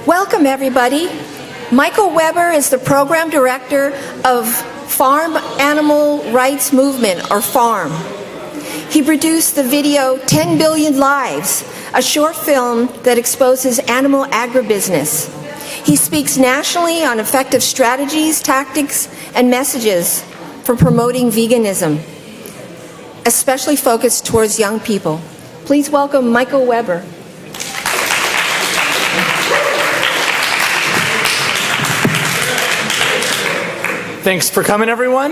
Welcome, everybody. Michael Weber is the program director of Farm Animal Rights Movement, or FARM. He produced the video 10 Billion Lives, a short film that exposes animal agribusiness. He speaks nationally on effective strategies, tactics, and messages for promoting veganism, especially focused towards young people. Please welcome Michael Weber. Thanks for coming, everyone.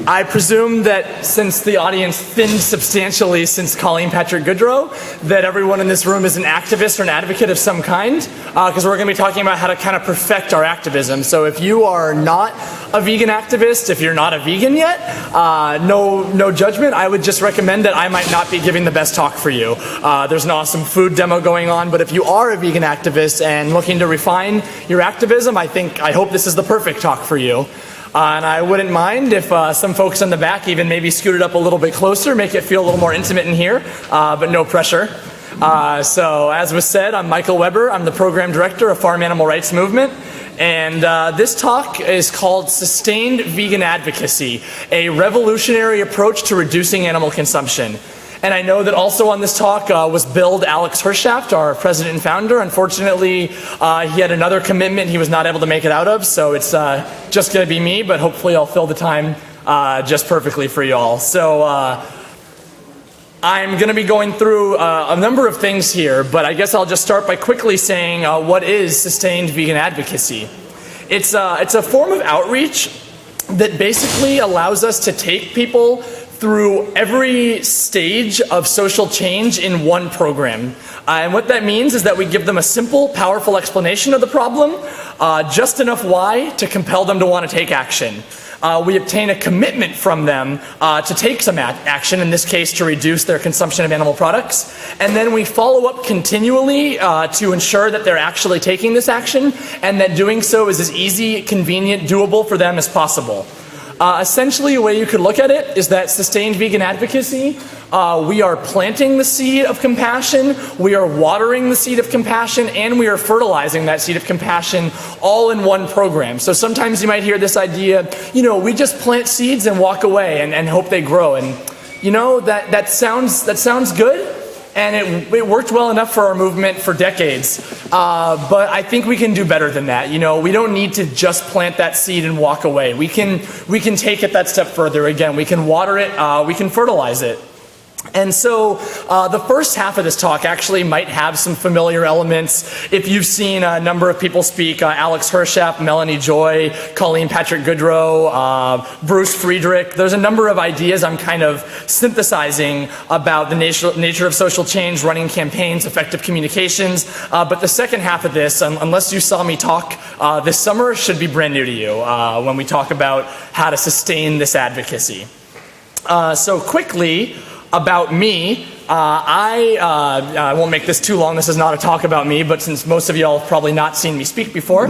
I presume that since the audience thinned substantially since Colleen Patrick Goodrow, that everyone in this room is an activist or an advocate of some kind, because we're going to be talking about how to kind of perfect our activism. So if you are not a vegan activist, if you're not a vegan yet, no judgment. I would just recommend that I might not be giving the best talk for you. There's an awesome food demo going on, but if you are a vegan activist and looking to refine your activism, I hope this is the perfect talk for you. And I wouldn't mind if some folks in the back even maybe scooted up a little bit closer, make it feel a little more intimate in here, but no pressure. So as was said, I'm Michael Weber. I'm the program director of Farm Animal Rights Movement. And this talk is called Sustained Vegan Advocacy, a revolutionary approach to reducing animal consumption. And I know that also on this talk was billed Alex Hershaft, our president and founder. Unfortunately, he had another commitment he was not able to make it out of, so it's just going to be me, but hopefully I'll fill the time just perfectly for you all. So I'm going to be going through a number of things here, but I guess I'll just start by quickly saying what is sustained vegan advocacy. It's a form of outreach that basically allows us to take people through every stage of social change in one program. And what that means is that we give them a simple, powerful explanation of the problem, just enough why to compel them to want to take action. We obtain a commitment from them to take some action, in this case to reduce their consumption of animal products, and then we follow up continually to ensure that they're actually taking this action and that doing so is as easy, convenient, doable for them as possible. Essentially, a way you could look at it is that sustained vegan advocacy, we are planting the seed of compassion, we are watering the seed of compassion, and we are fertilizing that seed of compassion all in one program. So sometimes you might hear this idea, we just plant seeds and walk away and hope they grow. And that sounds good. And it worked well enough for our movement for decades. But I think we can do better than that. We don't need to just plant that seed and walk away. We can take it that step further. Again, we can water it, we can fertilize it. And so the first half of this talk actually might have some familiar elements. If you've seen a number of people speak, Alex Hershaft, Melanie Joy, Colleen Patrick Goodrow, Bruce Friedrich, there's a number of ideas I'm kind of synthesizing about the nature of social change, running campaigns, effective communications. But the second half of this, unless you saw me talk this summer, should be brand new to you when we talk about how to sustain this advocacy. So quickly, about me, I won't make this too long, this is not a talk about me, but since most of y'all have probably not seen me speak before,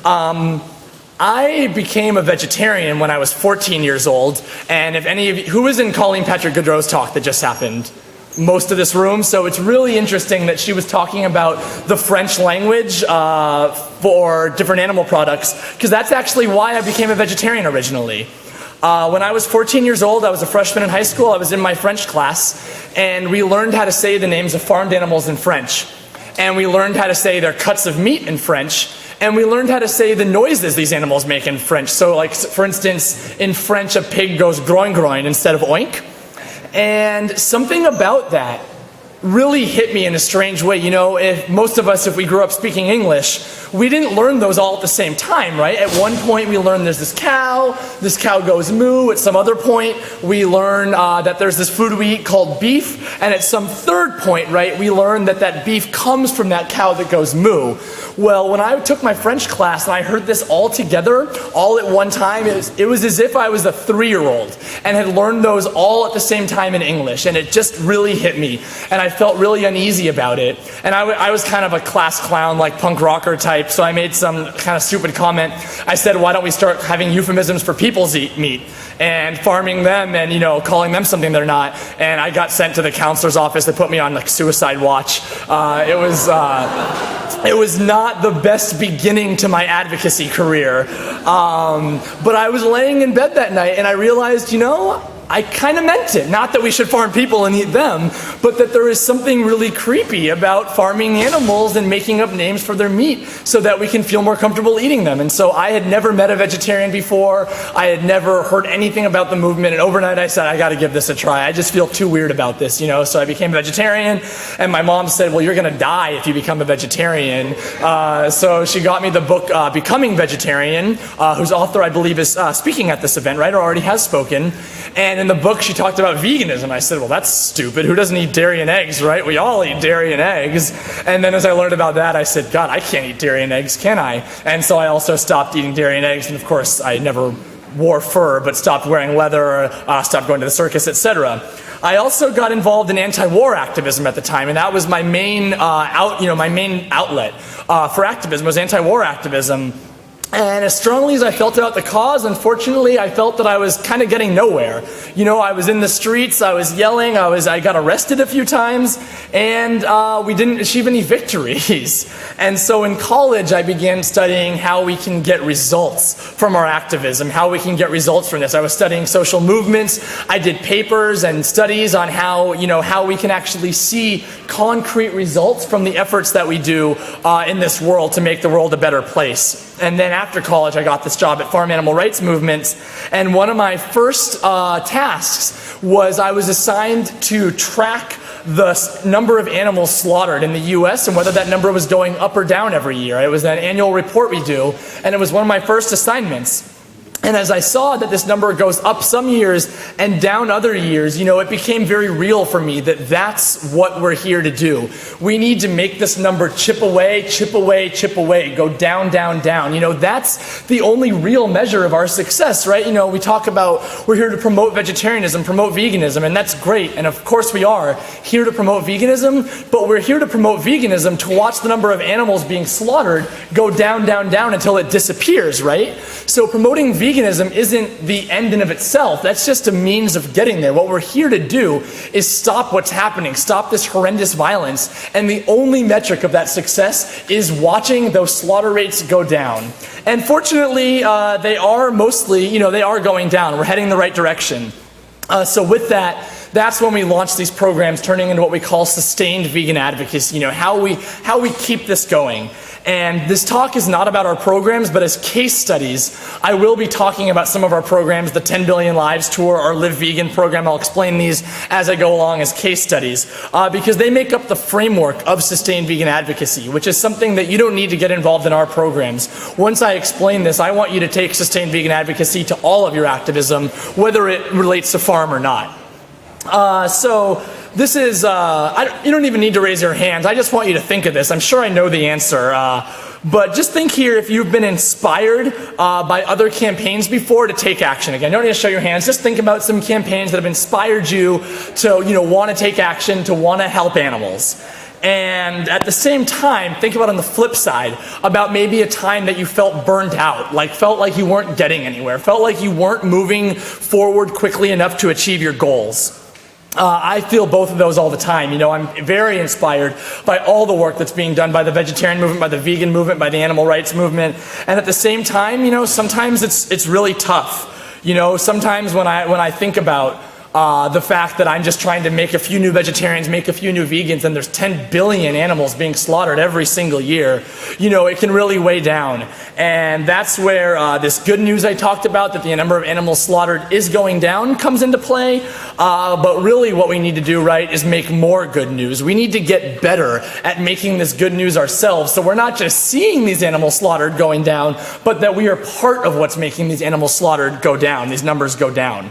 I became a vegetarian when I was 14 years old, and if any of you, who was in Colleen Patrick Goodrow's talk that just happened? Most of this room, so it's really interesting that she was talking about the French language for different animal products, because that's actually why I became a vegetarian originally. When I was 14 years old, I was a freshman in high school, I was in my French class, and we learned how to say the names of farmed animals in French. And we learned how to say their cuts of meat in French, and we learned how to say the noises these animals make in French. So like, for instance, in French, a pig goes groin groin instead of oink. And something about that really hit me in a strange way. If most of us, if we grew up speaking English, we didn't learn those all at the same time, right? At one point we learned there's this cow goes moo. At some other point we learn that there's this food we eat called beef, and at some third point, right, we learn that beef comes from that cow that goes moo. Well, when I took my French class and I heard this all together, all at one time, it was as if I was a 3-year-old and had learned those all at the same time in English, and it just really hit me, and I felt really uneasy about it. And I was kind of a class clown, like punk rocker type, type, so I made some kind of stupid comment. I said, why don't we start having euphemisms for people's meat and farming them and, calling them something they're not. And I got sent to the counselor's office. They put me on like suicide watch. It was not the best beginning to my advocacy career. But I was laying in bed that night and I realized, I kind of meant it. Not that we should farm people and eat them, but that there is something really creepy about farming animals and making up names for their meat so that we can feel more comfortable eating them. And so I had never met a vegetarian before. I had never heard anything about the movement. And overnight I said, I got to give this a try. I just feel too weird about this, So I became a vegetarian. And my mom said, well, you're going to die if you become a vegetarian. So she got me the book, Becoming Vegetarian, whose author I believe is speaking at this event, right? Or already has spoken. And in the book, she talked about veganism. I said, well, that's stupid. Who doesn't eat dairy and eggs, right? We all eat dairy and eggs. And then as I learned about that, I said, God, I can't eat dairy and eggs, can I? And so I also stopped eating dairy and eggs. And of course, I never wore fur, but stopped wearing leather, stopped going to the circus, etc. I also got involved in anti-war activism at the time, and that was my main outlet for activism was anti-war activism. And as strongly as I felt about the cause, unfortunately, I felt that I was kind of getting nowhere. I was in the streets, I was yelling, I got arrested a few times, and we didn't achieve any victories. And so in college, I began studying how we can get results from our activism, how we can get results from this. I was studying social movements. I did papers and studies on how we can actually see concrete results from the efforts that we do in this world to make the world a better place. And then after college, I got this job at Farm Animal Rights Movements, and one of my first tasks was I was assigned to track the number of animals slaughtered in the U.S. and whether that number was going up or down every year. It was an annual report we do, and it was one of my first assignments. And as I saw that this number goes up some years and down other years, it became very real for me that that's what we're here to do. We need to make this number chip away, go down, down, down. That's the only real measure of our success, right? We talk about we're here to promote vegetarianism, promote veganism, and that's great. And of course we are here to promote veganism, but we're here to promote veganism to watch the number of animals being slaughtered go down, down, down until it disappears, right? So promoting veganism isn't the end in of itself. That's just a means of getting there. What we're here to do is stop what's happening, stop this horrendous violence, and the only metric of that success is watching those slaughter rates go down. And fortunately, they are mostly, they are going down. We're heading the right direction. So with that, that's when we launched these programs, turning into what we call sustained vegan advocacy, how we keep this going. And this talk is not about our programs, but as case studies, I will be talking about some of our programs, the 10 Billion Lives Tour, our Live Vegan program. I'll explain these as I go along as case studies, because they make up the framework of sustained vegan advocacy, which is something that you don't need to get involved in our programs. Once I explain this, I want you to take sustained vegan advocacy to all of your activism, whether it relates to farm or not. So this is, you don't even need to raise your hands. I just want you to think of this. I'm sure I know the answer. But just think here if you've been inspired by other campaigns before to take action. Again, you don't need to show your hands. Just think about some campaigns that have inspired you to, want to take action, to want to help animals. And at the same time, think about on the flip side, about maybe a time that you felt burnt out, felt like you weren't getting anywhere, felt like you weren't moving forward quickly enough to achieve your goals. I feel both of those all the time. I'm very inspired by all the work that's being done by the vegetarian movement, by the vegan movement, by the animal rights movement. And at the same time, sometimes it's really tough. Sometimes when I think about the fact that I'm just trying to make a few new vegetarians, make a few new vegans, and there's 10 billion animals being slaughtered every single year, it can really weigh down. And that's where this good news I talked about, that the number of animals slaughtered is going down, comes into play. But really what we need to do, right, is make more good news. We need to get better at making this good news ourselves, so we're not just seeing these animals slaughtered going down, but that we are part of what's making these animals slaughtered go down, these numbers go down.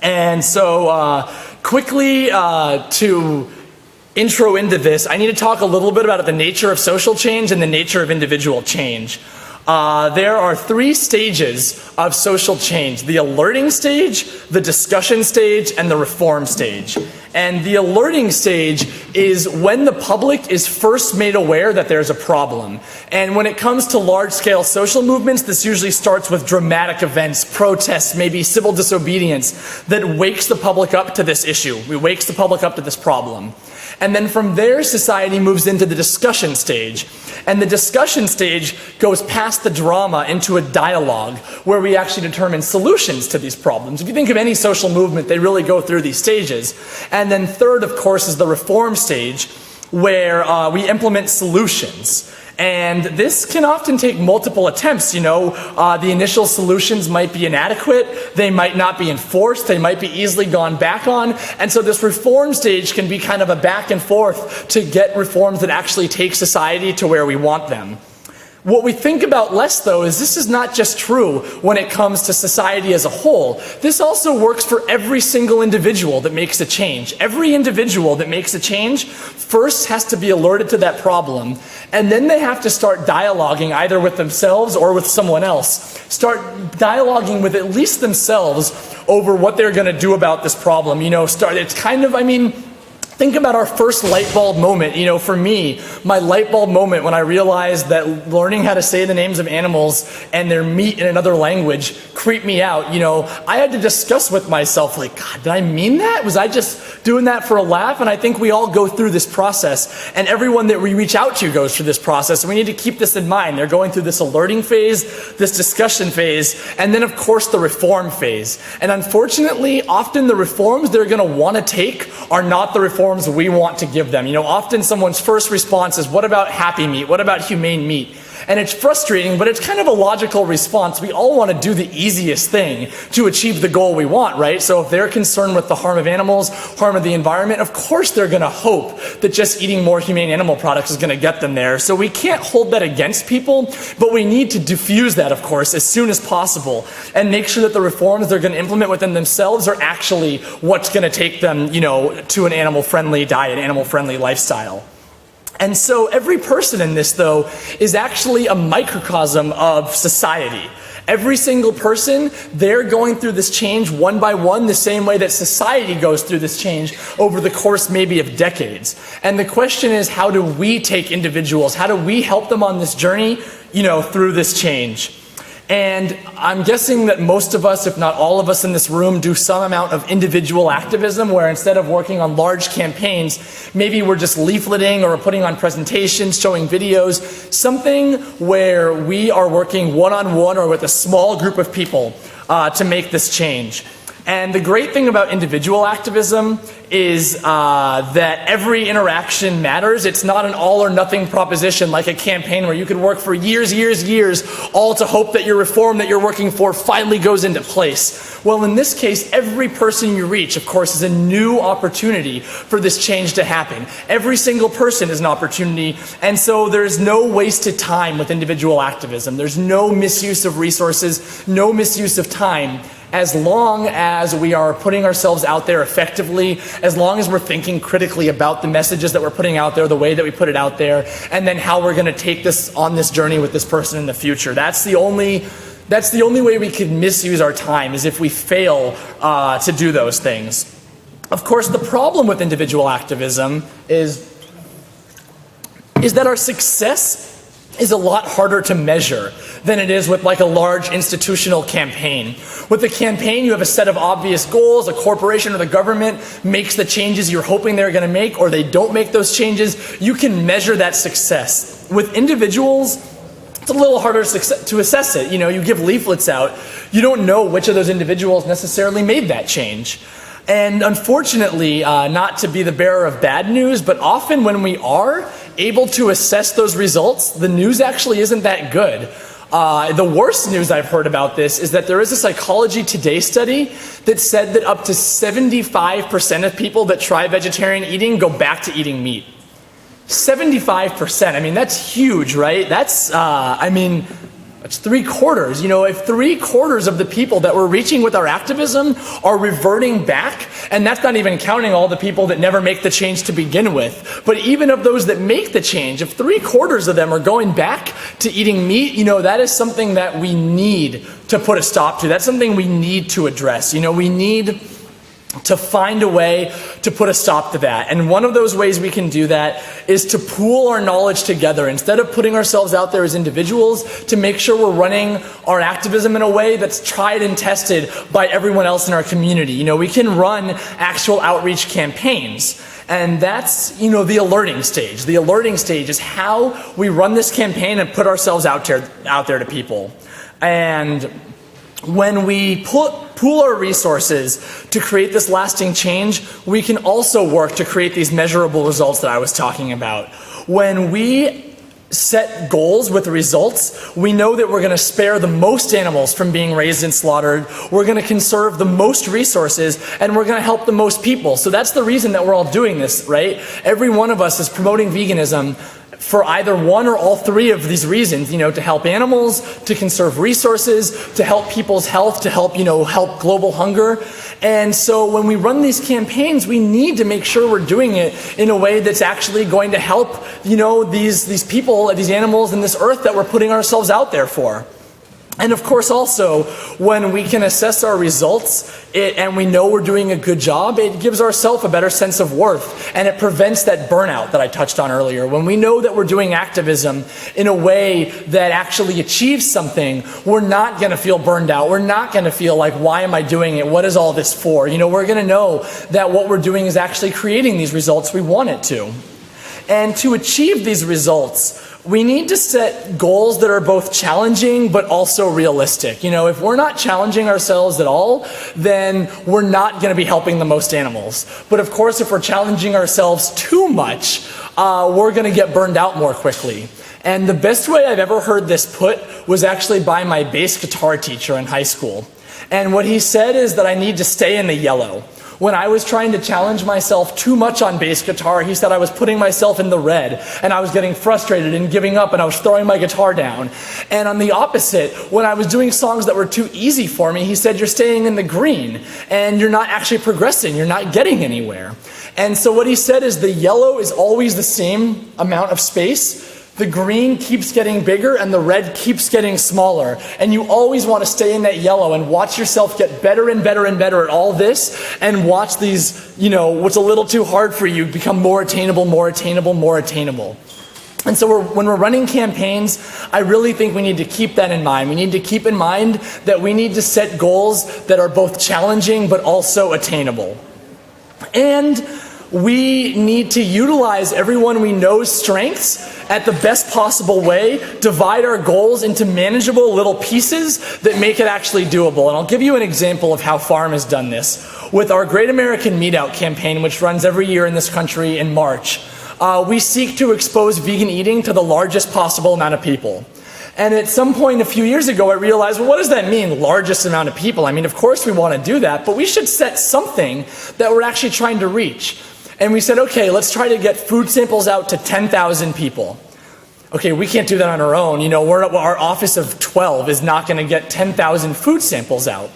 And so quickly to intro into this, I need to talk a little bit about the nature of social change and the nature of individual change. There are 3 stages of social change: the alerting stage, the discussion stage, and the reform stage. And the alerting stage is when the public is first made aware that there's a problem. And when it comes to large-scale social movements, this usually starts with dramatic events, protests, maybe civil disobedience that wakes the public up to this issue. It wakes the public up to this problem. And then from there, society moves into the discussion stage. And the discussion stage goes past the drama into a dialogue where we actually determine solutions to these problems. If you think of any social movement, they really go through these stages. And then third, of course, is the reform stage where we implement solutions. And this can often take multiple attempts. The initial solutions might be inadequate, they might not be enforced, they might be easily gone back on, and so this reform stage can be kind of a back and forth to get reforms that actually take society to where we want them. What we think about less, though, is this is not just true when it comes to society as a whole. This also works for every single individual that makes a change. Every individual that makes a change first has to be alerted to that problem, and then they have to start dialoguing either with themselves or with someone else. Start dialoguing with at least themselves over what they're going to do about this problem. It's kind of, think about our first light bulb moment. For me, my light bulb moment when I realized that learning how to say the names of animals and their meat in another language creeped me out. I had to discuss with myself, God, did I mean that? Was I just doing that for a laugh? And I think we all go through this process, and everyone that we reach out to goes through this process. And we need to keep this in mind. They're going through this alerting phase, this discussion phase, and then, of course, the reform phase. And unfortunately, often the reforms they're going to want to take are not the reforms we want to give them. Often someone's first response is, what about happy meat? What about humane meat? And it's frustrating, but it's kind of a logical response. We all want to do the easiest thing to achieve the goal we want, right? So if they're concerned with the harm of animals, harm of the environment, of course they're going to hope that just eating more humane animal products is going to get them there. So we can't hold that against people, but we need to diffuse that, of course, as soon as possible and make sure that the reforms they're going to implement within themselves are actually what's going to take them, to an animal-friendly diet, animal-friendly lifestyle. And so every person in this, though, is actually a microcosm of society. Every single person, they're going through this change one by one, the same way that society goes through this change over the course maybe of decades. And the question is, how do we take individuals, how do we help them on this journey, through this change? And I'm guessing that most of us, if not all of us in this room, do some amount of individual activism where instead of working on large campaigns, maybe we're just leafleting or putting on presentations, showing videos, something where we are working one-on-one or with a small group of people to make this change. And the great thing about individual activism is that every interaction matters. It's not an all or nothing proposition like a campaign where you could work for years, all to hope that your reform that you're working for finally goes into place. Well, in this case, every person you reach, of course, is a new opportunity for this change to happen. Every single person is an opportunity, and so there's no wasted time with individual activism. There's no misuse of resources, no misuse of time, as long as we are putting ourselves out there effectively, as long as we're thinking critically about the messages that we're putting out there, the way that we put it out there, and then how we're going to take this on this journey with this person in the future. That's the only way we can misuse our time, is if we fail to do those things. Of course, the problem with individual activism is that our success is a lot harder to measure than it is with a large institutional campaign. With a campaign, you have a set of obvious goals. A corporation or the government makes the changes you're hoping they're going to make, or they don't make those changes. You can measure that success. With individuals, it's a little harder to assess it. You give leaflets out. You don't know which of those individuals necessarily made that change. And unfortunately, not to be the bearer of bad news, but often when we are able to assess those results, the news actually isn't that good. The worst news I've heard about this is that there is a Psychology Today study that said that up to 75% of people that try vegetarian eating go back to eating meat. 75%. That's huge, right? That's 3/4. If 3/4 of the people that we're reaching with our activism are reverting back, and that's not even counting all the people that never make the change to begin with, but even of those that make the change, if 3/4 of them are going back to eating meat, that is something that we need to put a stop to. That's something we need to address. We need to find a way to put a stop to that. And one of those ways we can do that is to pool our knowledge together. Instead of putting ourselves out there as individuals, to make sure we're running our activism in a way that's tried and tested by everyone else in our community. You know, we can run actual outreach campaigns. And that's, you know, the alerting stage. The alerting stage is how we run this campaign and put ourselves out there to people. And when we pool our resources to create this lasting change, we can also work to create these measurable results that I was talking about. When we set goals with results, we know that we're going to spare the most animals from being raised and slaughtered, we're going to conserve the most resources, and we're going to help the most people. So that's the reason that we're all doing this, right? Every one of us is promoting veganism for either one or all three of these reasons, you know, to help animals, to conserve resources, to help people's health, to help, you know, help global hunger. And so when we run these campaigns, we need to make sure we're doing it in a way that's actually going to help, you know, these people, these animals, and this earth that we're putting ourselves out there for. And of course also, when we can assess our results and we know we're doing a good job, it gives ourselves a better sense of worth, and it prevents that burnout that I touched on earlier. When we know that we're doing activism in a way that actually achieves something, we're not going to feel burned out. We're not going to feel like, why am I doing it? What is all this for? You know, we're going to know that what we're doing is actually creating these results we want it to. And to achieve these results, we need to set goals that are both challenging but also realistic. You know, if we're not challenging ourselves at all, then we're not going to be helping the most animals. But of course, if we're challenging ourselves too much, we're going to get burned out more quickly. And the best way I've ever heard this put was actually by my bass guitar teacher in high school. And what he said is that I need to stay in the yellow. When I was trying to challenge myself too much on bass guitar, he said I was putting myself in the red, and I was getting frustrated and giving up, and I was throwing my guitar down. And on the opposite, when I was doing songs that were too easy for me, he said you're staying in the green, and you're not actually progressing, you're not getting anywhere. And so what he said is the yellow is always the same amount of space, the green keeps getting bigger and the red keeps getting smaller. And you always want to stay in that yellow and watch yourself get better and better and better at all this, and watch these, you know, what's a little too hard for you become more attainable, more attainable, more attainable. And so when we're running campaigns, I really think we need to keep that in mind. We need to keep in mind that we need to set goals that are both challenging but also attainable. And we need to utilize everyone we know's strengths at the best possible way, divide our goals into manageable little pieces that make it actually doable. And I'll give you an example of how Farm has done this. With our Great American Meat Out campaign, which runs every year in this country in March, we seek to expose vegan eating to the largest possible amount of people. And at some point a few years ago, I realized, well, what does that mean, largest amount of people? I mean, of course we want to do that, but we should set something that we're actually trying to reach. And we said, okay, let's try to get food samples out to 10,000 people. Okay, we can't do that on our own. You know, our office of 12 is not going to get 10,000 food samples out.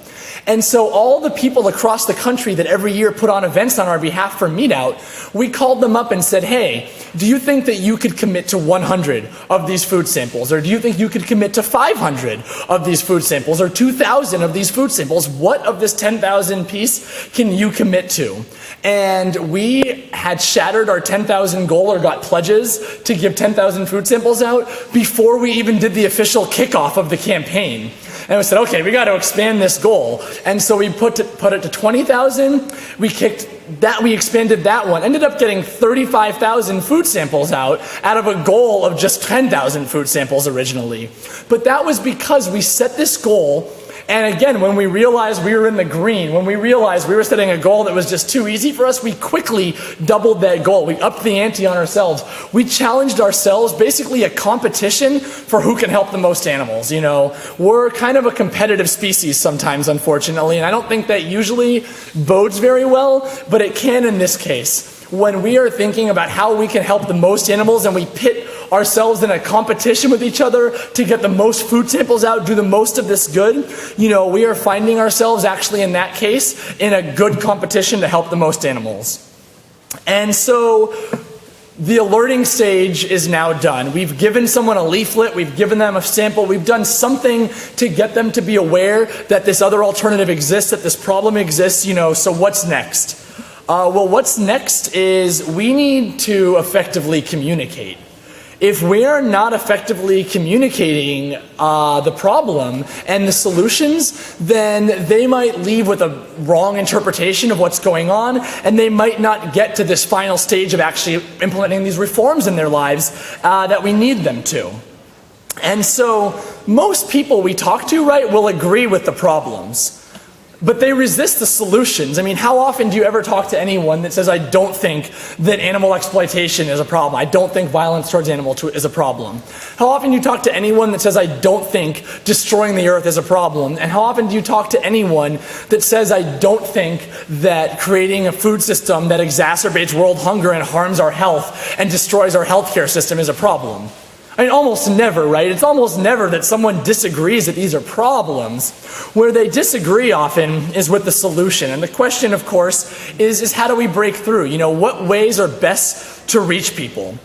And so all the people across the country that every year put on events on our behalf for Meat Out, we called them up and said, hey, do you think that you could commit to 100 of these food samples? Or do you think you could commit to 500 of these food samples? Or 2,000 of these food samples? What of this 10,000 piece can you commit to? And we had shattered our 10,000 goal, or got pledges to give 10,000 food samples out before we even did the official kickoff of the campaign. And we said, okay, we got to expand this goal. And so we put it to 20,000. We expanded that one. Ended up getting 35,000 food samples out of a goal of just 10,000 food samples originally. But that was because we set this goal. And again, when we realized we were in the green, when we realized we were setting a goal that was just too easy for us, we quickly doubled that goal. We upped the ante on ourselves. We challenged ourselves, basically a competition for who can help the most animals. You know, we're kind of a competitive species sometimes, unfortunately, and I don't think that usually bodes very well, but it can in this case. When we are thinking about how we can help the most animals and we pit ourselves in a competition with each other to get the most food samples out, do the most of this good, you know, we are finding ourselves actually in that case in a good competition to help the most animals. And so The alerting stage is now done. We've given someone a leaflet, we've given them a sample, we've done something to get them to be aware that this other alternative exists, that this problem exists, so what's next? Well, what's next is we need to effectively communicate. If we are not effectively communicating the problem and the solutions, then they might leave with a wrong interpretation of what's going on, and they might not get to this final stage of actually implementing these reforms in their lives that we need them to. And so most people we talk to, right, will agree with the problems. But they resist the solutions. I mean, how often do you ever talk to anyone that says, I don't think that animal exploitation is a problem. I don't think violence towards animals is a problem. How often do you talk to anyone that says, I don't think destroying the earth is a problem? And how often do you talk to anyone that says, I don't think that creating a food system that exacerbates world hunger and harms our health and destroys our healthcare system is a problem? I mean, almost never, right? It's almost never that someone disagrees that these are problems. Where they disagree often is with the solution. And the question, of course, is how do we break through? What ways are best to reach people?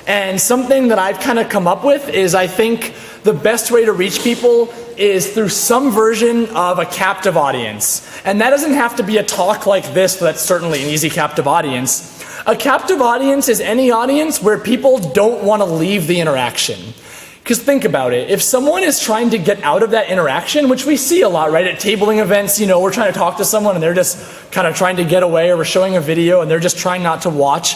And something that I've kind of come up with is I think the best way to reach people is through some version of a captive audience. And that doesn't have to be a talk like this, but that's certainly an easy captive audience. A captive audience is any audience where people don't want to leave the interaction. Because think about it, if someone is trying to get out of that interaction, which we see a lot, right, at tabling events, we're trying to talk to someone and they're just kind of trying to get away, or we're showing a video and they're just trying not to watch.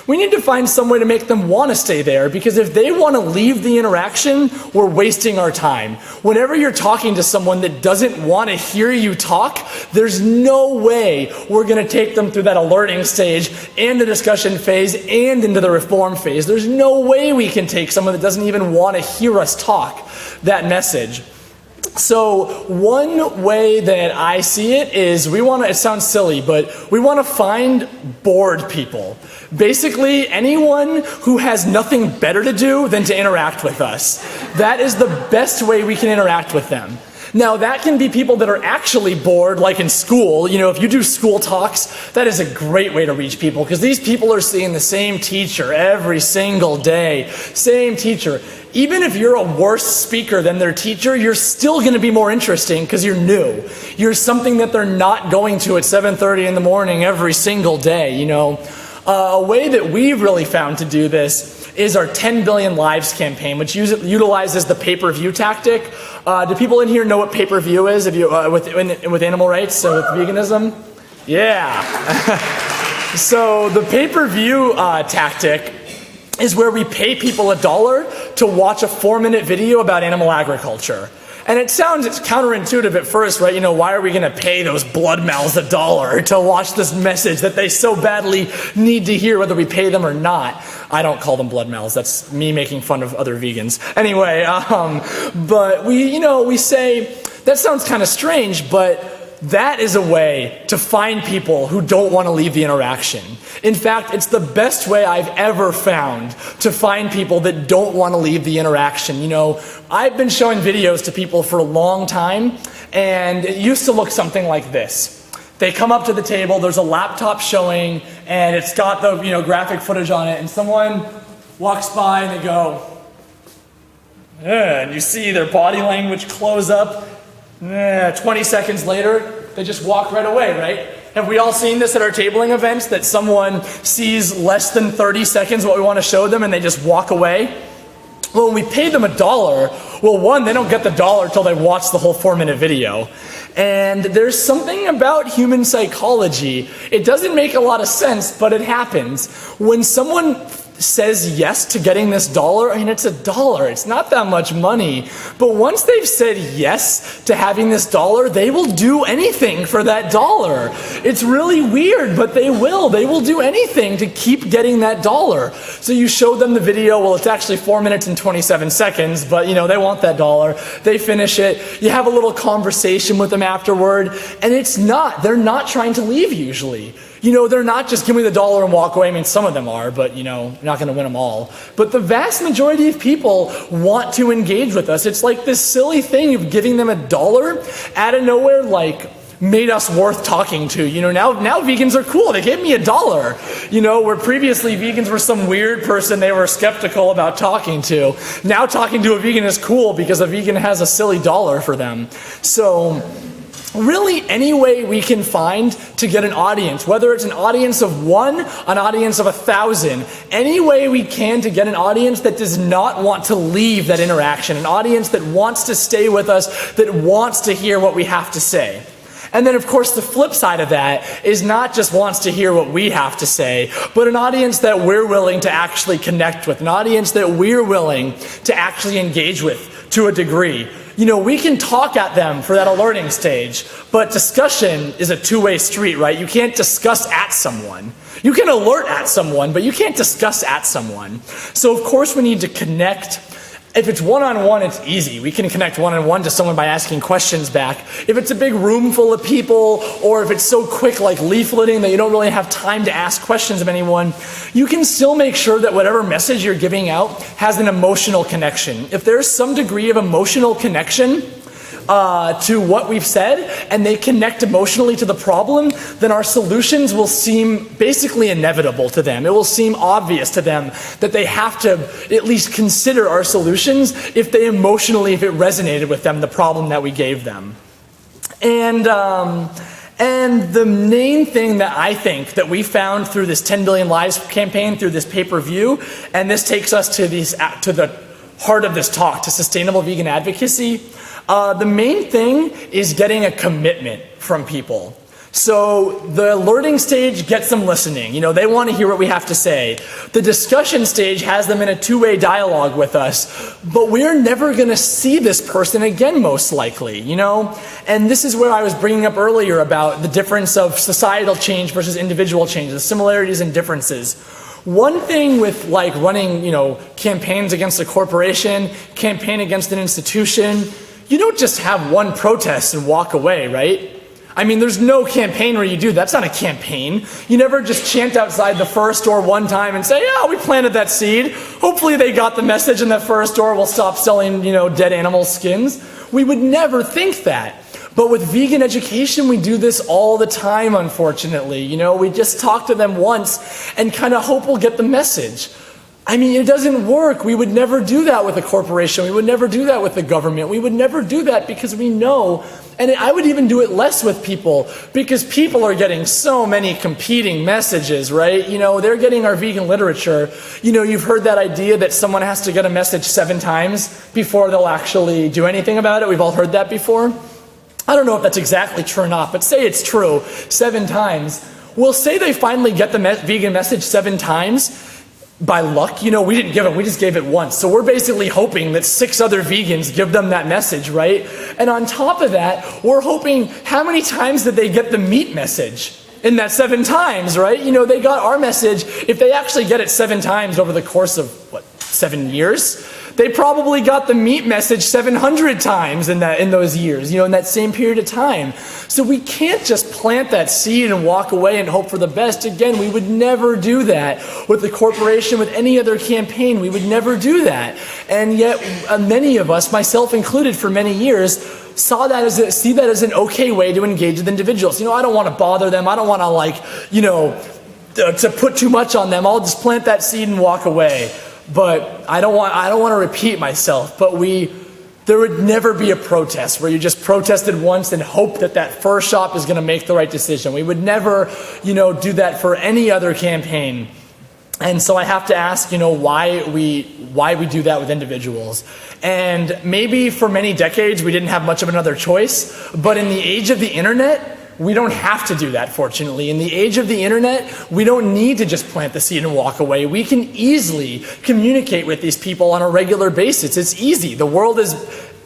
We need to find some way to make them want to stay there, because if they want to leave the interaction, we're wasting our time. Whenever you're talking to someone that doesn't want to hear you talk, there's no way we're going to take them through that alerting stage and the discussion phase and into the reform phase. There's no way we can take someone that doesn't even want to hear us talk that message. So one way that I see it is it sounds silly, but we want to find bored people. Basically, anyone who has nothing better to do than to interact with us. That is the best way we can interact with them. Now, that can be people that are actually bored, like in school. If you do school talks, that is a great way to reach people, because these people are seeing the same teacher every single day. Same teacher. Even if you're a worse speaker than their teacher, you're still going to be more interesting because you're new. You're something that they're not going to at 7:30 in the morning every single day, A way that we've really found to do this is our 10 Billion Lives campaign, which utilizes the pay-per-view tactic. Do people in here know what pay-per-view is with animal rights, so with veganism? Yeah. So the pay-per-view tactic is where we pay people $1 to watch a 4-minute video about animal agriculture. And it's counterintuitive at first, right? Why are we going to pay those blood mouths $1 to watch this message that they so badly need to hear, whether we pay them or not? I don't call them blood mouths. That's me making fun of other vegans. Anyway, but we say, that sounds kind of strange, but that is a way to find people who don't want to leave the interaction. In fact, it's the best way I've ever found to find people that don't want to leave the interaction. I've been showing videos to people for a long time, and it used to look something like this. They come up to the table, there's a laptop showing, and it's got the graphic footage on it, and someone walks by and they go, and you see their body language close up. 20 seconds later, they just walk right away, right? Have we all seen this at our tabling events, that someone sees less than 30 seconds what we want to show them and they just walk away? Well, when we paid them $1, well, one, they don't get the $1 till they watch the whole 4-minute video. And there's something about human psychology. It doesn't make a lot of sense, but it happens. When someone says yes to getting this $1, it's $1. It's not that much money. But once they've said yes to having this $1, they will do anything for that $1. It's really weird, but they will. They will do anything to keep getting that $1. So you show them the video. Well, it's actually 4 minutes and 27 seconds, but they want that $1. They finish it. You have a little conversation with them afterward, and they're not trying to leave usually. They're not just give me the $1 and walk away. I mean, some of them are, but you're not going to win them all. But the vast majority of people want to engage with us. It's like this silly thing of giving them $1 out of nowhere, like made us worth talking to. Now vegans are cool. They gave me $1. Where previously vegans were some weird person they were skeptical about talking to. Now talking to a vegan is cool because a vegan has a silly dollar for them. So really, any way we can find to get an audience, whether it's an audience of 1, an audience of 1,000, any way we can to get an audience that does not want to leave that interaction, an audience that wants to stay with us, that wants to hear what we have to say. And then, of course, the flip side of that is not just wants to hear what we have to say, but an audience that we're willing to actually connect with, an audience that we're willing to actually engage with to a degree. We can talk at them for that alerting stage, but discussion is a two-way street, right? You can't discuss at someone. You can alert at someone, but you can't discuss at someone. So, of course, we need to connect. If it's one-on-one, it's easy. We can connect one-on-one to someone by asking questions back. If it's a big room full of people, or if it's so quick like leafleting that you don't really have time to ask questions of anyone, you can still make sure that whatever message you're giving out has an emotional connection. If there's some degree of emotional connection to what we've said, and they connect emotionally to the problem, then our solutions will seem basically inevitable to them. It will seem obvious to them that they have to at least consider our solutions if it resonated with them, the problem that we gave them. And the main thing that I think that we found through this 10 Billion Lives campaign, through this pay-per-view, and this takes us to the heart of this talk, to sustainable vegan advocacy. The main thing is getting a commitment from people. So the alerting stage gets them listening. They want to hear what we have to say. The discussion stage has them in a two-way dialogue with us, but we're never going to see this person again, most likely, And this is where I was bringing up earlier about the difference of societal change versus individual change, the similarities and differences. One thing with running, campaigns against a corporation, campaign against an institution, you don't just have one protest and walk away, right? I mean, there's no campaign where you do. That's not a campaign. You never just chant outside the first store one time and say, we planted that seed. Hopefully they got the message and that first store will stop selling, dead animal skins. We would never think that. But with vegan education, we do this all the time, unfortunately. We just talk to them once and kind of hope we'll get the message. I mean, it doesn't work. We would never do that with a corporation. We would never do that with the government. We would never do that because we know, and I would even do it less with people because people are getting so many competing messages, right? They're getting our vegan literature. You've heard that idea that someone has to get a message 7 times before they'll actually do anything about it. We've all heard that before. I don't know if that's exactly true or not, but say it's true, 7 times. Well, say they finally get the vegan message 7 times. By luck, we didn't give it, we just gave it once. So we're basically hoping that 6 other vegans give them that message, right? And on top of that, we're hoping, how many times did they get the meat message? In that 7 times, right? They got our message. If they actually get it 7 times over the course of, 7 years? They probably got the meat message 700 times in those years, in that same period of time. So we can't just plant that seed and walk away and hope for the best. Again, we would never do that with the corporation, with any other campaign. We would never do that. And yet, many of us, myself included for many years, see that as an okay way to engage with individuals. I don't want to bother them. I don't want to to put too much on them. I'll just plant that seed and walk away. But I don't want to repeat myself, but there would never be a protest where you just protested once and hope that first shop is going to make the right decision. We would never, do that for any other campaign. And so I have to ask, why we do that with individuals. And maybe for many decades we didn't have much of another choice, but in the age of the internet, we don't have to do that, fortunately. In the age of the internet, we don't need to just plant the seed and walk away. We can easily communicate with these people on a regular basis. It's easy. The world is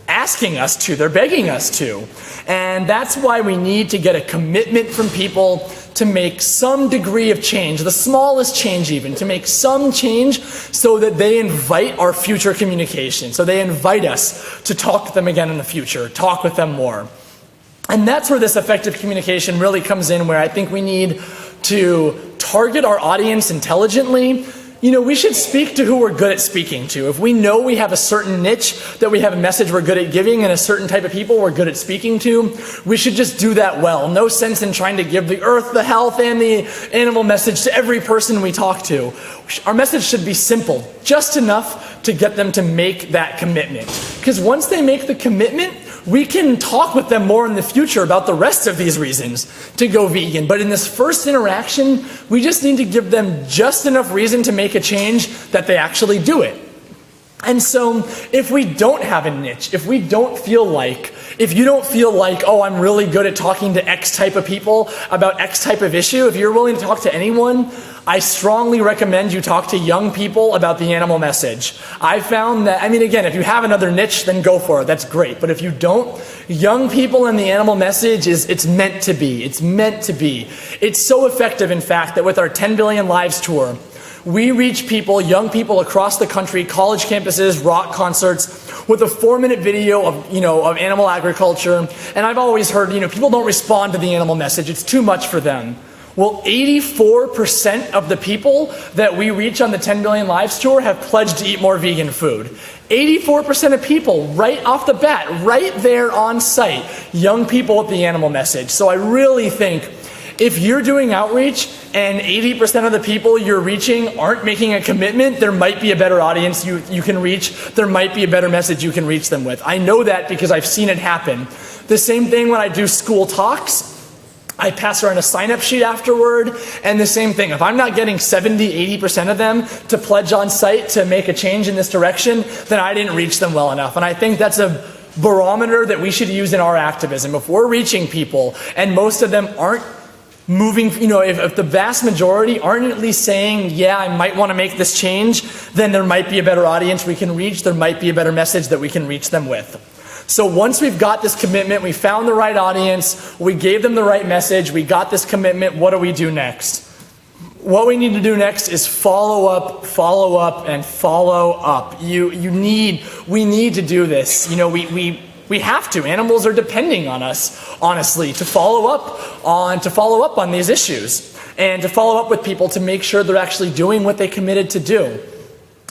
asking us to. They're begging us to. And that's why we need to get a commitment from people to make some degree of change, the smallest change even, to make some change so that they invite our future communication, so they invite us to talk to them again in the future, talk with them more. And that's where this effective communication really comes in, where I think we need to target our audience intelligently, we should speak to who we're good at speaking to. If we know we have a certain niche, that we have a message we're good at giving, and a certain type of people we're good at speaking to, we should just do that well. No sense in trying to give the earth, the health, and the animal message to every person we talk to. Our message should be simple, just enough to get them to make that commitment. Because once they make the commitment, we can talk with them more in the future about the rest of these reasons to go vegan. But in this first interaction, we just need to give them just enough reason to make a change that they actually do it. And so if we don't have a niche, if you don't feel like, oh, I'm really good at talking to X type of people about X type of issue, if you're willing to talk to anyone, I strongly recommend you talk to young people about the animal message. I found that, again, if you have another niche, then go for it. That's great. But if you don't, young people and the animal message it's meant to be. It's meant to be. It's so effective, in fact, that with our 10 Billion Lives tour, we reach people, young people across the country, college campuses, rock concerts, with a 4-minute video of animal agriculture. And I've always heard, people don't respond to the animal message. It's too much for them. Well, 84% of the people that we reach on the 10 Billion Lives tour have pledged to eat more vegan food. 84% of people, right off the bat, right there on site, young people with the animal message. So I really think if you're doing outreach and 80% of the people you're reaching aren't making a commitment, there might be a better audience you can reach. There might be a better message you can reach them with. I know that because I've seen it happen. The same thing when I do school talks. I pass around a sign-up sheet afterward, and the same thing. If I'm not getting 70–80% of them to pledge on site to make a change in this direction, then I didn't reach them well enough. And I think that's a barometer that we should use in our activism. If we're reaching people, and most of them aren't moving, if the vast majority aren't at least saying, yeah, I might want to make this change, then there might be a better audience we can reach. There might be a better message that we can reach them with. So once we've got this commitment, we found the right audience, we gave them the right message, we got this commitment, what do we do next? What we need to do next is follow up, and follow up. We need to do this. We have to. Animals are depending on us, honestly, to follow up on these issues and to follow up with people to make sure they're actually doing what they committed to do.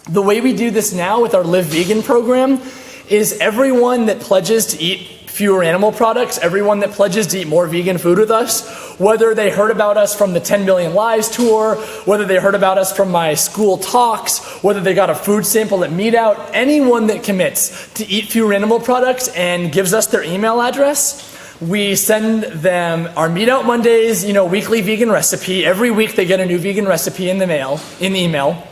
The way we do this now with our Live Vegan program is everyone that pledges to eat fewer animal products, everyone that pledges to eat more vegan food with us, whether they heard about us from the 10 Billion Lives tour, whether they heard about us from my school talks, whether they got a food sample at Meetout, anyone that commits to eat fewer animal products and gives us their email address, we send them our Meetout Mondays, weekly vegan recipe. Every week they get a new vegan recipe in email.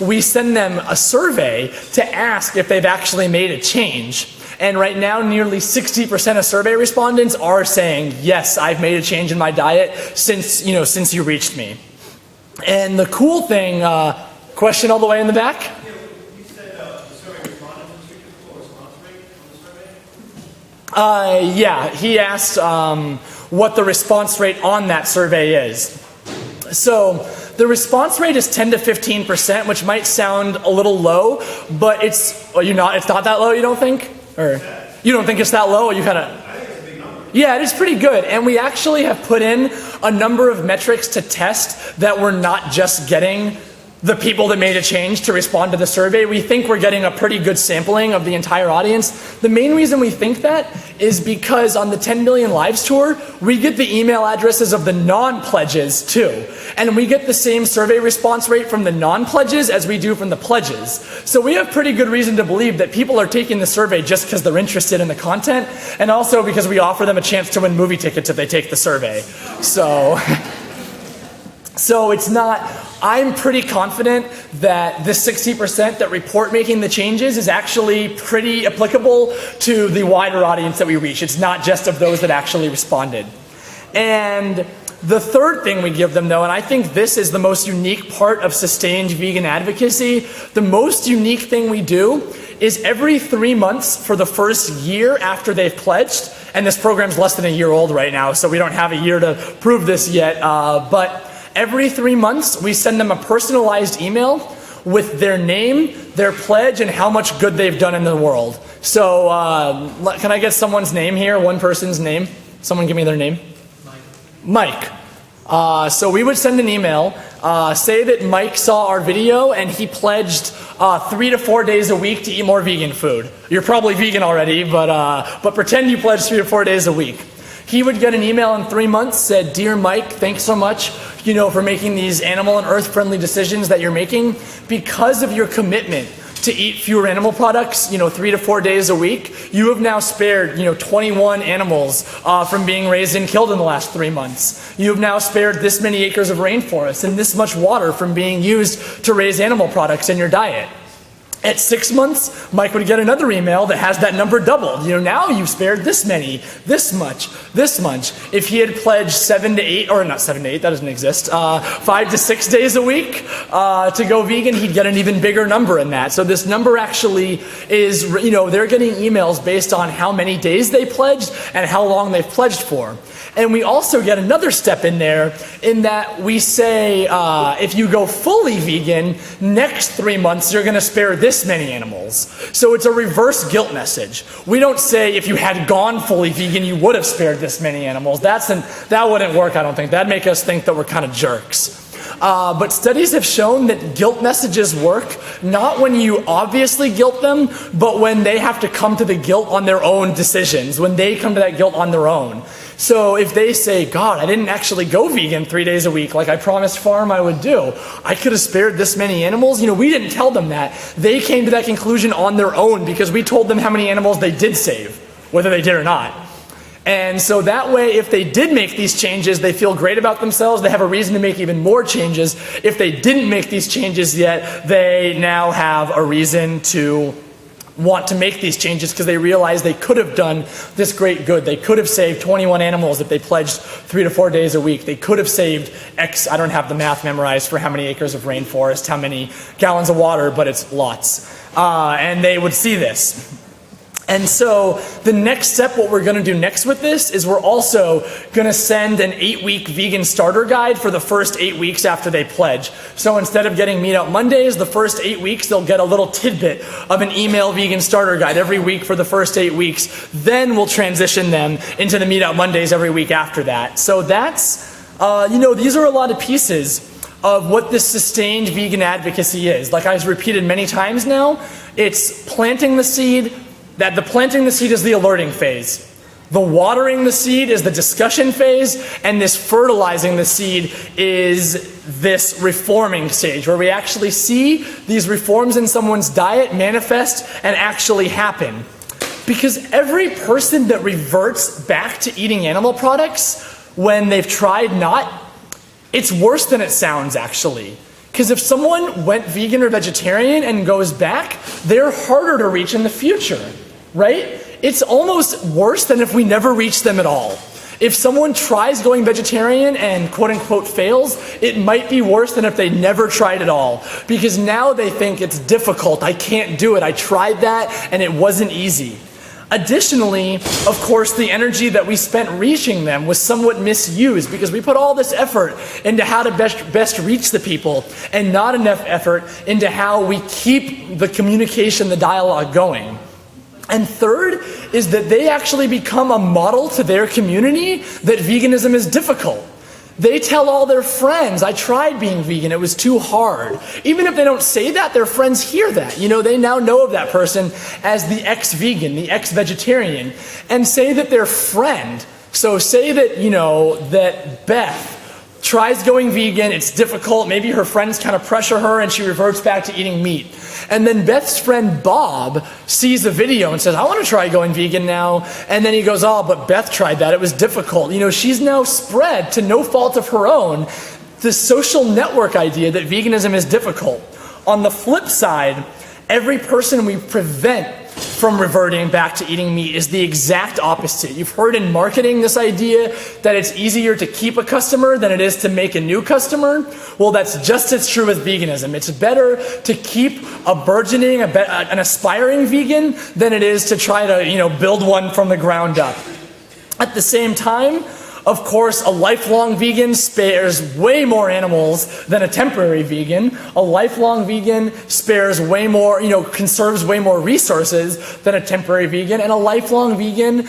We send them a survey to ask if they've actually made a change. And right now, nearly 60% of survey respondents are saying, yes, I've made a change in my diet since you reached me. And the cool thing, question all the way in the back? You said the survey respondents restricted for response rate on the survey? Yeah, he asked what the response rate on that survey is. So the response rate is 10 to 15%, which might sound a little low, but it's not that low, you don't think? Or you don't think it's that low? I think it's a big number. Yeah, it is pretty good. And we actually have put in a number of metrics to test that we're not just getting the people that made a change to respond to the survey. We think we're getting a pretty good sampling of the entire audience. The main reason we think that is because on the 10 Billion Lives tour, we get the email addresses of the non-pledges too. And we get the same survey response rate from the non-pledges as we do from the pledges. So we have pretty good reason to believe that people are taking the survey just because they're interested in the content, and also because we offer them a chance to win movie tickets if they take the survey. So it's not, I'm pretty confident that the 60% that report making the changes is actually pretty applicable to the wider audience that we reach. It's not just of those that actually responded. And the third thing we give them, though, and I think this is the most unique part of sustained vegan advocacy, the most unique thing we do is every 3 months for the first year after they've pledged, and this program's less than a year old right now, so we don't have a year to prove this yet, but every 3 months, we send them a personalized email with their name, their pledge, and how much good they've done in the world. So, can I get someone's name here? One person's name? Someone give me their name. Mike. So we would send an email Say that Mike saw our video and he pledged 3 to 4 days a week to eat more vegan food. You're probably vegan already, but pretend you pledged 3 to 4 days a week. He would get an email in 3 months, said, "Dear Mike, thanks so much, for making these animal and earth-friendly decisions that you're making. Because of your commitment to eat fewer animal products, 3 to 4 days a week, you have now spared, 21 animals from being raised and killed in the last 3 months. You have now spared this many acres of rainforest and this much water from being used to raise animal products in your diet." At 6 months, Mike would get another email that has that number doubled. Now you've spared this many, this much, this much. If he had pledged 7 to 8, or not 7 to 8, that doesn't exist, 5 to 6 days a week to go vegan, he'd get an even bigger number in that. So this number actually is, they're getting emails based on how many days they pledged and how long they've pledged for. And we also get another step in there in that we say, if you go fully vegan, next 3 months you're going to spare this many animals. So it's a reverse guilt message. We don't say if you had gone fully vegan, you would have spared this many animals. That wouldn't work, I don't think. That'd make us think that we're kind of jerks. But studies have shown that guilt messages work not when you obviously guilt them, but when they have to come to the guilt on their own decisions, when they come to that guilt on their own. So if they say, "God, I didn't actually go vegan 3 days a week like I promised Farm I would do. I could have spared this many animals." We didn't tell them that. They came to that conclusion on their own because we told them how many animals they did save, whether they did or not. And so that way, if they did make these changes, they feel great about themselves. They have a reason to make even more changes. If they didn't make these changes yet, they now have a reason to want to make these changes because they realize they could have done this great good. They could have saved 21 animals if they pledged 3 to 4 days a week. They could have saved X, I don't have the math memorized for how many acres of rainforest, how many gallons of water, but it's lots. And they would see this. And so the next step, what we're going to do next with this is we're also going to send an 8-week vegan starter guide for the first 8 weeks after they pledge. So instead of getting Meat Out Mondays, the first 8 weeks, they'll get a little tidbit of an email vegan starter guide every week for the first 8 weeks. Then we'll transition them into the Meat Out Mondays every week after that. So that's, these are a lot of pieces of what this sustained vegan advocacy is. Like I've repeated many times now, it's planting the seed. That the planting the seed is the alerting phase. The watering the seed is the discussion phase, and this fertilizing the seed is this reforming stage, where we actually see these reforms in someone's diet manifest and actually happen. Because every person that reverts back to eating animal products when they've tried not, it's worse than it sounds actually. Because if someone went vegan or vegetarian and goes back, they're harder to reach in the future, right? It's almost worse than if we never reach them at all. If someone tries going vegetarian and quote-unquote fails, it might be worse than if they never tried at all. Because now they think it's difficult, I can't do it, I tried that and it wasn't easy. Additionally, of course, the energy that we spent reaching them was somewhat misused because we put all this effort into how to best reach the people and not enough effort into how we keep the communication, the dialogue going. And third is that they actually become a model to their community that veganism is difficult. They tell all their friends, "I tried being vegan, it was too hard." Even if they don't say that, their friends hear that. They now know of that person as the ex-vegan, the ex-vegetarian, and say that their friend, so say that, that Beth tries going vegan, it's difficult, maybe her friends kind of pressure her and she reverts back to eating meat. And then Beth's friend Bob sees a video and says, "I want to try going vegan now." And then he goes, "Oh, but Beth tried that, it was difficult." She's now spread, to no fault of her own, the social network idea that veganism is difficult. On the flip side, every person we prevent from reverting back to eating meat is the exact opposite. You've heard in marketing this idea that it's easier to keep a customer than it is to make a new customer. Well, that's just as true with veganism. It's better to keep a burgeoning, an aspiring vegan than it is to try to, build one from the ground up. At the same time, of course, a lifelong vegan spares way more animals than a temporary vegan. A lifelong vegan spares way more, conserves way more resources than a temporary vegan. And a lifelong vegan,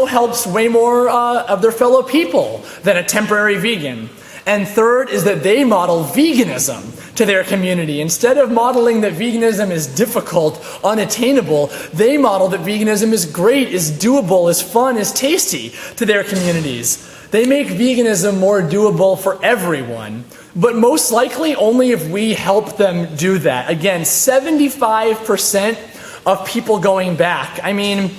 helps way more of their fellow people than a temporary vegan. And third is that they model veganism to their community. Instead of modeling that veganism is difficult, unattainable, they model that veganism is great, is doable, is fun, is tasty to their communities. They make veganism more doable for everyone, but most likely only if we help them do that. Again, 75% of people going back. I mean,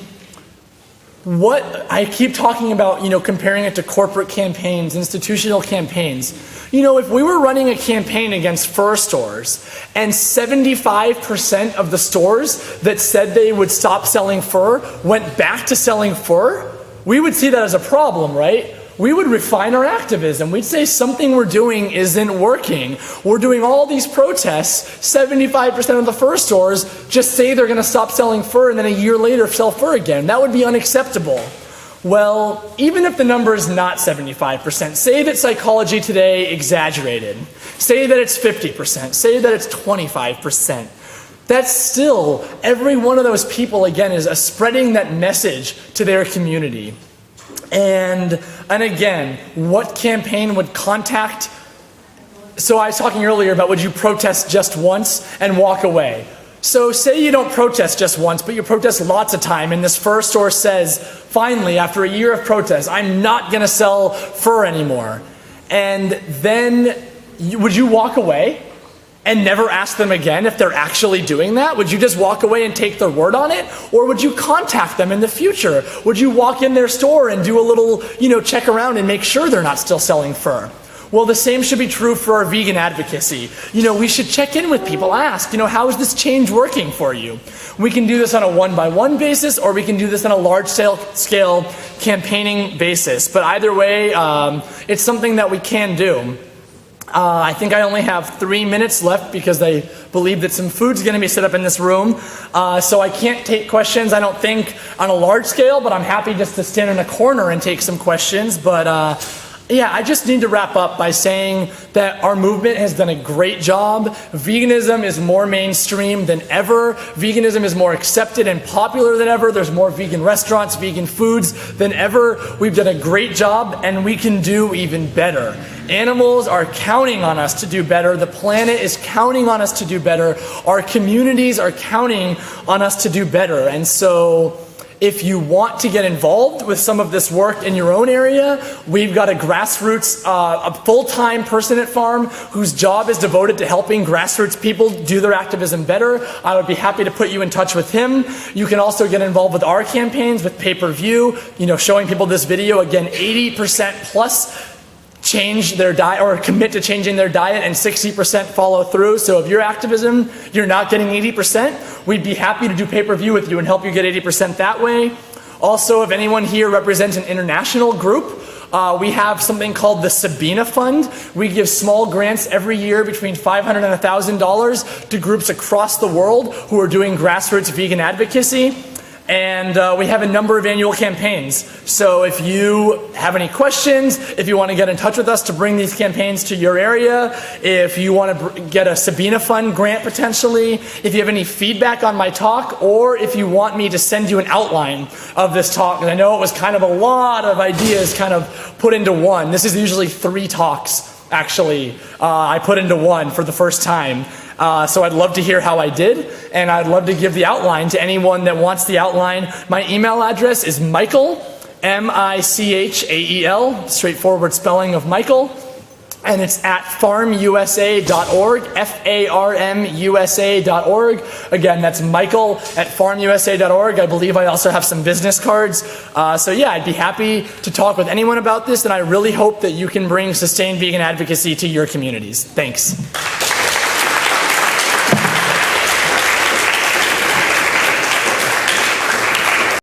what I keep talking about, comparing it to corporate campaigns, institutional campaigns. If we were running a campaign against fur stores and 75% of the stores that said they would stop selling fur went back to selling fur, we would see that as a problem, right? We would refine our activism. We'd say something we're doing isn't working. We're doing all these protests. 75% of the fur stores just say they're going to stop selling fur and then a year later sell fur again. That would be unacceptable. Well, even if the number is not 75%, say that Psychology Today exaggerated. Say that it's 50%. Say that it's 25%. That's still, every one of those people, again, is spreading that message to their community. And again, what campaign would contact? So I was talking earlier about would you protest just once and walk away? So say you don't protest just once, but you protest lots of time, and this fur store says, finally, after a year of protest, I'm not going to sell fur anymore. And then would you walk away and never ask them again if they're actually doing that? Would you just walk away and take their word on it? Or would you contact them in the future? Would you walk in their store and do a little, check around and make sure they're not still selling fur? Well, the same should be true for our vegan advocacy. We should check in with people, ask, how is this change working for you? We can do this on a one-by-one basis, or we can do this on a large-scale campaigning basis. But either way, it's something that we can do. I think I only have 3 minutes left because I believe that some food's going to be set up in this room. So I can't take questions, I don't think, on a large scale, but I'm happy just to stand in a corner and take some questions. But I just need to wrap up by saying that our movement has done a great job. Veganism is more mainstream than ever. Veganism is more accepted and popular than ever. There's more vegan restaurants, vegan foods than ever. We've done a great job, and we can do even better. Animals are counting on us to do better. The planet is counting on us to do better. Our communities are counting on us to do better. And so if you want to get involved with some of this work in your own area, we've got a grassroots, a full-time person at Farm whose job is devoted to helping grassroots people do their activism better. I would be happy to put you in touch with him. You can also get involved with our campaigns with Payperview, showing people this video. Again, 80% plus change their diet or commit to changing their diet, and 60% follow through. So if your activism, you're not getting 80%, we'd be happy to do pay-per-view with you and help you get 80% that way. Also, if anyone here represents an international group, we have something called the Sabina Fund. We give small grants every year between $500 and $1,000 to groups across the world who are doing grassroots vegan advocacy. And we have a number of annual campaigns. So if you have any questions, if you want to get in touch with us to bring these campaigns to your area, if you want to get a Sabina Fund grant potentially, if you have any feedback on my talk, or if you want me to send you an outline of this talk, and I know it was kind of a lot of ideas kind of put into one. This is usually 3 talks, actually, I put into one for the first time. So I'd love to hear how I did, and I'd love to give the outline to anyone that wants the outline. My email address is Michael, M-I-C-H-A-E-L, straightforward spelling of Michael, and it's at farmusa.org, F-A-R-M-U-S-A.org. Again, that's Michael at farmusa.org. I believe I also have some business cards. So yeah, I'd be happy to talk with anyone about this, and I really hope that you can bring sustained vegan advocacy to your communities. Thanks.